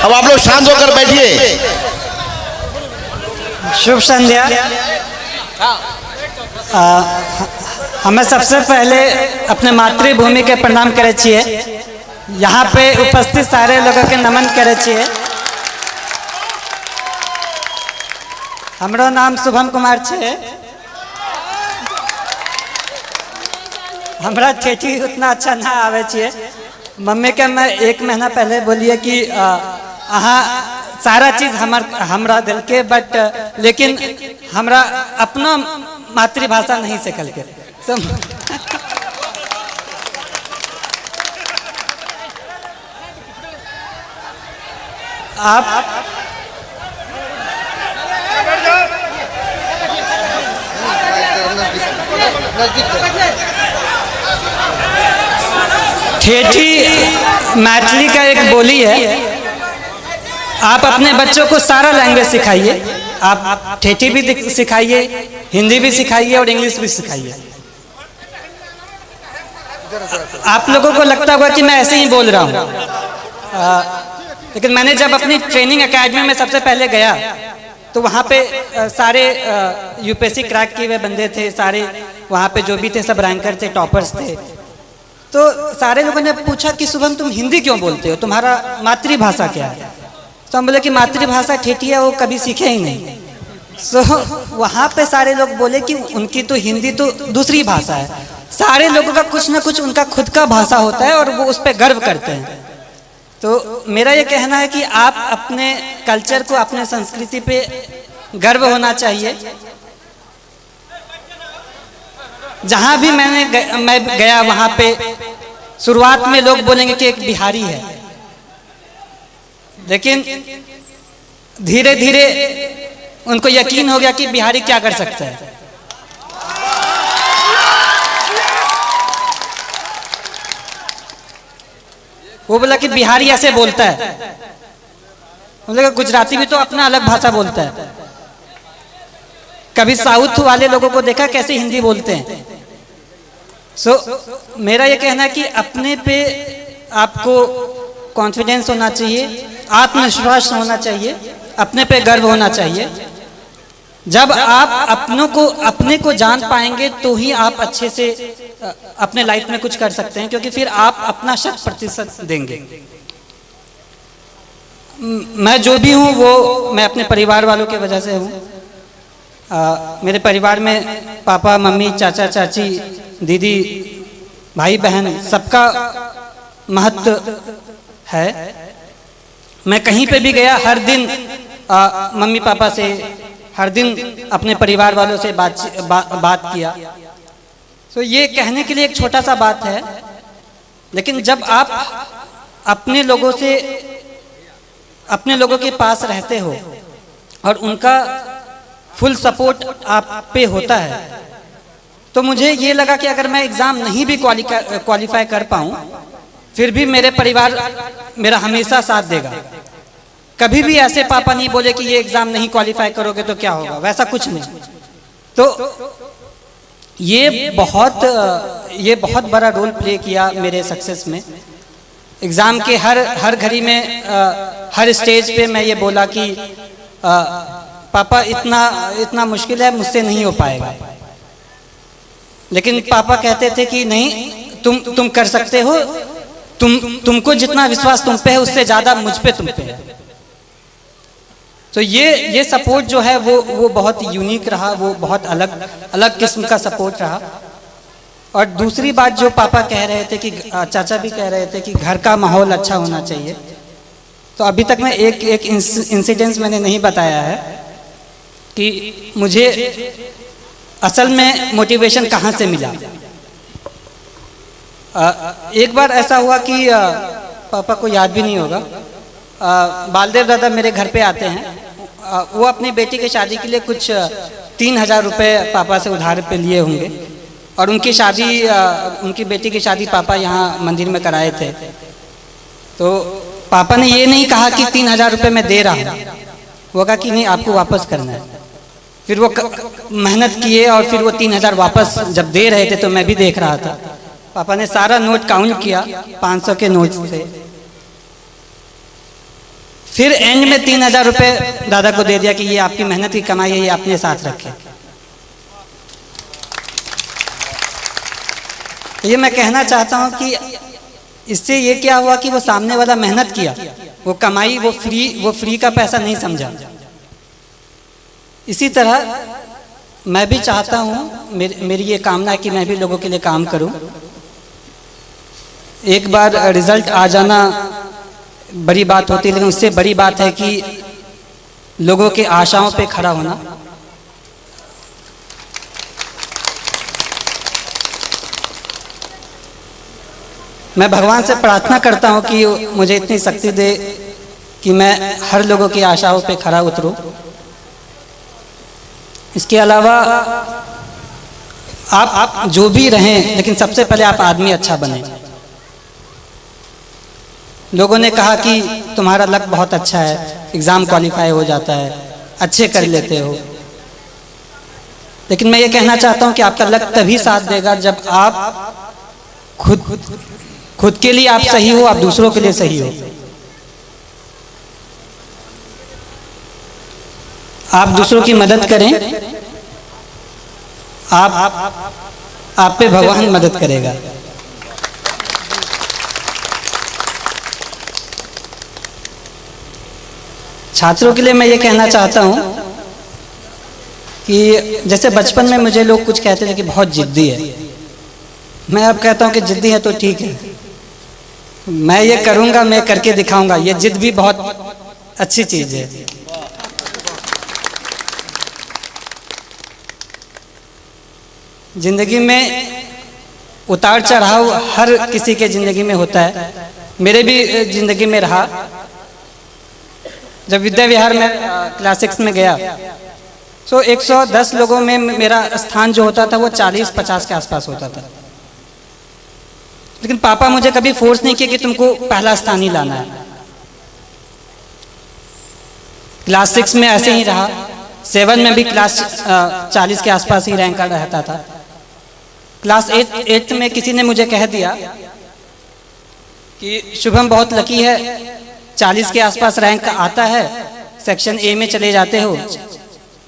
अब आप लोग शांत होकर बैठिए। शुभ संध्या। हमें सबसे पहले अपने मातृभूमि के प्रणाम करे छिए। यहाँ पे उपस्थित सारे लोगों के नमन करे छिए। हमरो नाम शुभम कुमार छे। हमरा ठेठी उतना अच्छा ना आवे छे। मम्मी के मैं 1 महीना पहले बोलिए कि अहाँ सारा चीज हमरा दिल के, बट लेकिन हमरा अपना मातृभाषा नहीं सीखल के। आप ठेठी मैथिली का एक बोली है। आप अपने बच्चों को सारा लैंग्वेज सिखाइए। आप ठेठी भी सिखाइए, हिंदी भी सिखाइए और इंग्लिश भी सिखाइए। आप लोगों को लगता होगा कि मैं ऐसे ही बोल रहा हूँ, लेकिन मैंने जब अपनी ट्रेनिंग एकेडमी में सबसे पहले गया तो वहाँ पे सारे यूपीएससी क्रैक किए हुए बंदे थे। सारे वहाँ पे जो भी थे सब रैंकर थे, टॉपर्स थे। तो सारे लोगों ने पूछा कि शुभम तुम हिंदी क्यों बोलते हो, तुम्हारा मातृभाषा क्या है? तो हम बोले कि मातृभाषा ठेठी है, वो कभी सीखे ही नहीं। सो वहाँ पे सारे लोग बोले कि उनकी तो हिंदी तो दूसरी भाषा है। सारे लोगों का कुछ ना कुछ उनका खुद का भाषा होता है और वो उस पर गर्व करते हैं। तो मेरा ये कहना है कि आप अपने कल्चर को, अपने संस्कृति पे गर्व होना चाहिए। जहाँ भी मैं गया वहाँ पे शुरुआत में लोग बोलेंगे कि एक बिहारी है, लेकिन धीरे धीरे उनको यकीन हो गया कि बिहारी क्या कर सकता है। वो बोला कि बिहारी ऐसे बोलता है। बोला गुजराती भी तो अपना अलग भाषा बोलता है। कभी साउथ वाले लोगों को देखा कैसे हिंदी बोलते हैं। सो मेरा ये कहना है कि अपने पे आपको कॉन्फिडेंस होना चाहिए, आत्मविश्वास होना चाहिए, अपने पे गर्व होना चाहिए। जब आप अपने को जान पाएंगे तो ही आप अच्छे से अपने लाइफ में कुछ कर सकते हैं, क्योंकि फिर आप अपना 100% देंगे। मैं जो भी हूँ वो मैं अपने परिवार वालों की वजह से हूँ। मेरे परिवार में पापा, मम्मी, चाचा, चाची, दीदी, भाई, बहन सबका महत्व है। मैं कहीं पे भी गया हर दिन मम्मी पापा से, हर दिन अपने परिवार वालों से बात किया। तो ये कहने के लिए एक छोटा सा बात है, लेकिन जब आप अपने लोगों के पास रहते हो और उनका फुल सपोर्ट आप पे होता है, तो मुझे ये लगा कि अगर मैं एग्ज़ाम नहीं भी क्वालिफाई कर पाऊँ, फिर भी मेरे परिवार मेरा हमेशा साथ देगा। कभी भी ऐसे पापा नहीं बोले कि ये एग्ज़ाम नहीं क्वालिफाई करोगे तो क्या होगा, वैसा कुछ नहीं। तो ये बहुत बड़ा रोल प्ले किया मेरे सक्सेस में। एग्ज़ाम के हर घड़ी में, हर स्टेज पे मैं ये बोला कि पापा इतना मुश्किल है, मुझसे नहीं हो पाएगा। लेकिन पापा कहते थे कि नहीं, तुम कर सकते हो। तुमको जितना विश्वास तुम पे है उससे ज़्यादा मुझ पे तुम पे है। तो ये सपोर्ट जो है वो बहुत यूनिक रहा, वो बहुत अलग किस्म का सपोर्ट रहा। और दूसरी बात जो पापा कह रहे थे कि चाचा भी कह रहे थे कि घर का माहौल अच्छा होना चाहिए। तो अभी तक मैं एक इंसिडेंस मैंने नहीं बताया है कि मुझे असल में मोटिवेशन कहाँ से मिला। एक बार ऐसा हुआ कि पापा को याद भी नहीं होगा, बालदेव दादा मेरे घर पे आते हैं। वो अपनी बेटी की शादी के लिए कुछ 3000 रुपये पापा से उधार पे लिए होंगे, और उनकी बेटी की शादी पापा यहाँ मंदिर में कराए थे। तो पापा ने ये नहीं कहा कि 3000 रुपये मैं दे रहा हूँ, वो कहा कि नहीं, आपको वापस करना है। फिर वो मेहनत किए और फिर वो 3000 वापस जब दे रहे थे तो मैं भी देख रहा था। पापा ने सारा नोट काउंट किया, 500 के नोट थे। फिर एंड में 3,000 रुपये दादा को दे दिया कि ये आपकी मेहनत की कमाई है, ये अपने साथ रखें। ये मैं कहना चाहता हूँ कि इससे ये क्या हुआ कि वो सामने वाला मेहनत किया, वो कमाई, वो फ्री का पैसा नहीं समझा। इसी तरह मैं भी चाहता हूँ, मेरी ये कामना है कि मैं भी लोगों के लिए काम करूँ। एक बार रिजल्ट आ जाना बड़ी बात होती है, लेकिन उससे बड़ी बात है कि लोगों के आशाओं पे खड़ा होना। मैं भगवान से प्रार्थना करता हूँ कि मुझे इतनी शक्ति दे कि मैं हर लोगों की आशाओं पे खड़ा उतरूँ। इसके अलावा आप जो भी रहें, लेकिन सबसे पहले आप आदमी अच्छा बने। लोगों ने कहा कि तुम्हारा लक बहुत अच्छा है, एग्ज़ाम क्वालिफाई हो जाता है, अच्छे कर लेते हो, लेकिन मैं ये कहना चाहता हूँ कि आपका लक तभी साथ देगा जब आप खुद के लिए आप सही हो, आप दूसरों के लिए सही हो। आप दूसरों की मदद करें, आप पे भगवान मदद करेगा। छात्रों के लिए मैं ये कहना चाहता हूँ कि जैसे बचपन में मुझे लोग कुछ कहते थे कि बहुत जिद्दी है, मैं अब कहता हूँ कि जिद्दी है तो ठीक है, मैं ये करूँगा, मैं करके दिखाऊंगा। ये जिद भी बहुत अच्छी चीज़ है। जिंदगी में उतार चढ़ाव हर किसी के जिंदगी में होता है, मेरे भी जिंदगी में रहा। जब विद्या विहार में क्लास 6 में गया तो 110 लोगों में मेरा स्थान जो होता था वो 40-50 के आसपास होता था, लेकिन पापा मुझे कभी फोर्स नहीं किया कि तुमको पहला स्थान ही लाना है। क्लास 6 में ऐसे ही रहा, 7 में भी क्लास 40 के आसपास ही रैंक रहता था। क्लास 8 में किसी ने मुझे कह दिया कि शुभम बहुत लकी है, 40 के आसपास रैंक आता है, सेक्शन ए में चले जाते हो।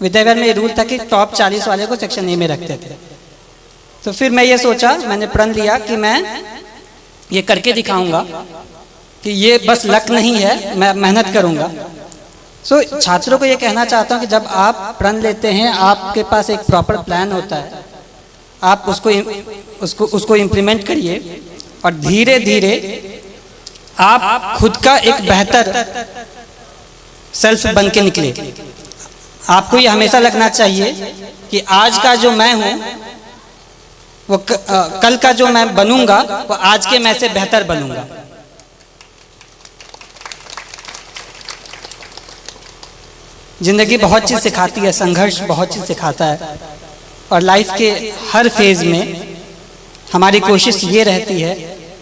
विद्याविहार में ये रूल था कि टॉप 40 वाले को सेक्शन ए में रखते थे। तो फिर मैं ये सोचा, मैंने प्रण लिया कि मैं ये करके दिखाऊंगा कि ये बस लक नहीं है, मैं मेहनत करूंगा। सो छात्रों को ये कहना चाहता हूँ कि जब आप प्रण लेते हैं, आपके पास एक प्रॉपर प्लान होता है, आप उसको इम्प्लीमेंट करिए और धीरे धीरे आप खुद का एक बेहतर सेल्फ बन के निकले। आपको ये हमेशा लगना चाहिए कि आज का जो मैं हूँ वो कल का जो मैं बनूंगा वो आज के मैं से बेहतर बनूंगा। जिंदगी बहुत चीज़ सिखाती है, संघर्ष बहुत चीज़ सिखाता है, और लाइफ के हर फेज में हमारी कोशिश ये रहती है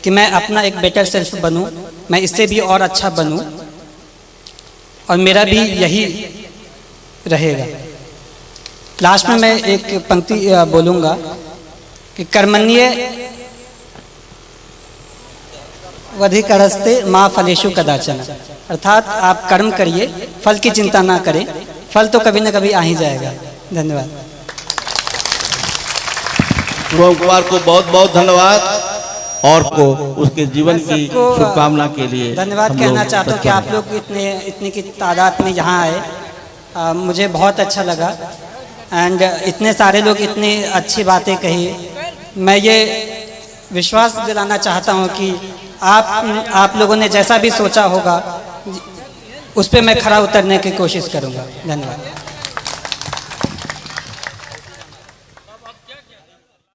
कि मैं अपना एक बेटर सेल्फ बनूं, मैं इससे भी और अच्छा बनूं, और मेरा भी यही रहेगा। लास्ट में मैं एक पंक्ति बोलूँगा कि कर्मण्ये वधिकरस्ते माँ फलेषु कदाचन, अर्थात आप कर्म करिए, फल की चिंता ना करें, फल तो कभी ना कभी आ ही जाएगा। धन्यवाद। शुभम कुमार को बहुत बहुत धन्यवाद और को उसके जीवन की शुभकामना के लिए धन्यवाद कहना चाहता हूँ कि आप लोग इतनी की तादाद में यहाँ आए, मुझे बहुत अच्छा लगा। एंड इतने सारे लोग इतनी अच्छी बातें कही। मैं ये विश्वास दिलाना चाहता हूँ कि आप लोगों ने जैसा भी सोचा होगा उस पर मैं खरा उतरने की कोशिश करूँगा। धन्यवाद।